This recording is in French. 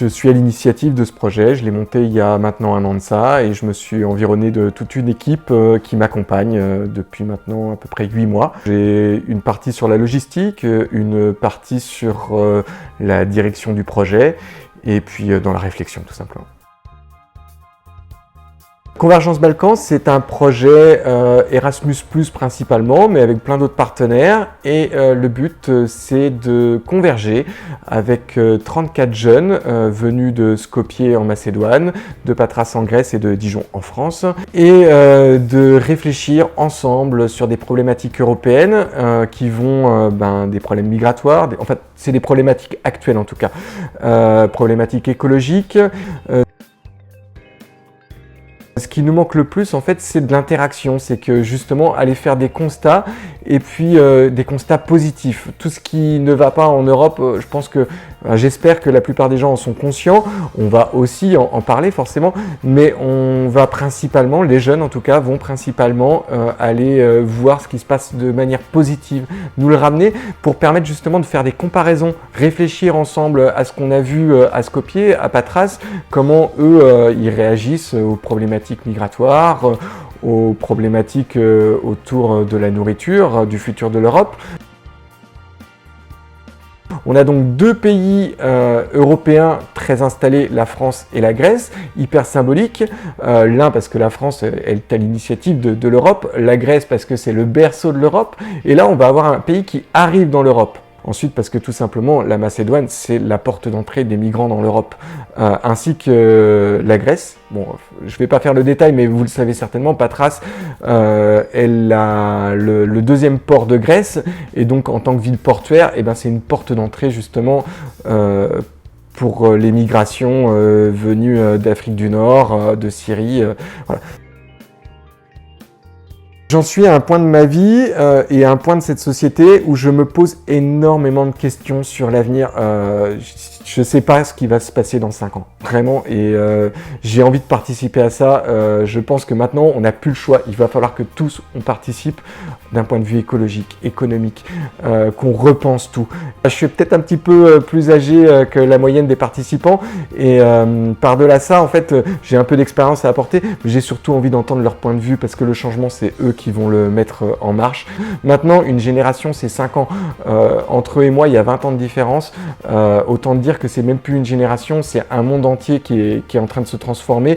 Je suis à l'initiative de ce projet, je l'ai monté il y a maintenant 1 an de ça et je me suis environné de toute une équipe qui m'accompagne depuis maintenant à peu près 8 mois. J'ai une partie sur la logistique, une partie sur la direction du projet et puis dans la réflexion tout simplement. Convergence Balkans, c'est un projet Erasmus+ principalement, mais avec plein d'autres partenaires. Et le but, c'est de converger avec 34 jeunes venus de Skopje en Macédoine, de Patras en Grèce et de Dijon en France, et de réfléchir ensemble sur des problématiques européennes qui vont des problèmes migratoires, en fait, c'est des problématiques actuelles en tout cas, problématiques écologiques. Ce qui nous manque le plus, en fait, c'est de l'interaction. C'est que justement, aller faire des constats et puis des constats positifs. Tout ce qui ne va pas en Europe, je pense que, j'espère que la plupart des gens en sont conscients. On va aussi en parler forcément, mais on va principalement, les jeunes en tout cas, vont principalement aller voir ce qui se passe de manière positive, nous le ramener pour permettre justement de faire des comparaisons, réfléchir ensemble à ce qu'on a vu à Skopje, à Patras, comment eux, ils réagissent aux problématiques migratoires, aux problématiques autour de la nourriture, du futur de l'Europe. On a donc 2 pays européens très installés, la France et la Grèce, hyper symboliques. L'un parce que la France elle est à l'initiative de l'Europe, la Grèce parce que c'est le berceau de l'Europe, et là on va avoir un pays qui arrive dans l'Europe. Ensuite, parce que tout simplement, la Macédoine, c'est la porte d'entrée des migrants dans l'Europe, ainsi que la Grèce. Bon, je ne vais pas faire le détail, mais vous le savez certainement, Patras est le 2e port de Grèce, et donc en tant que ville portuaire, c'est une porte d'entrée justement pour les migrations venues d'Afrique du Nord, de Syrie, voilà. J'en suis à un point de ma vie et à un point de cette société où je me pose énormément de questions sur l'avenir. Je ne sais pas ce qui va se passer dans 5 ans, vraiment, et j'ai envie de participer à ça. Je pense que maintenant, on n'a plus le choix. Il va falloir que tous, on participe d'un point de vue écologique, économique, qu'on repense tout. Je suis peut-être un petit peu plus âgé que la moyenne des participants, et par-delà ça, en fait, j'ai un peu d'expérience à apporter, mais j'ai surtout envie d'entendre leur point de vue, parce que le changement, c'est eux qui vont le mettre en marche. Maintenant, une génération, c'est 5 ans. Entre eux et moi, il y a 20 ans de différence. Autant dire que c'est même plus une génération, c'est un monde entier qui est en train de se transformer.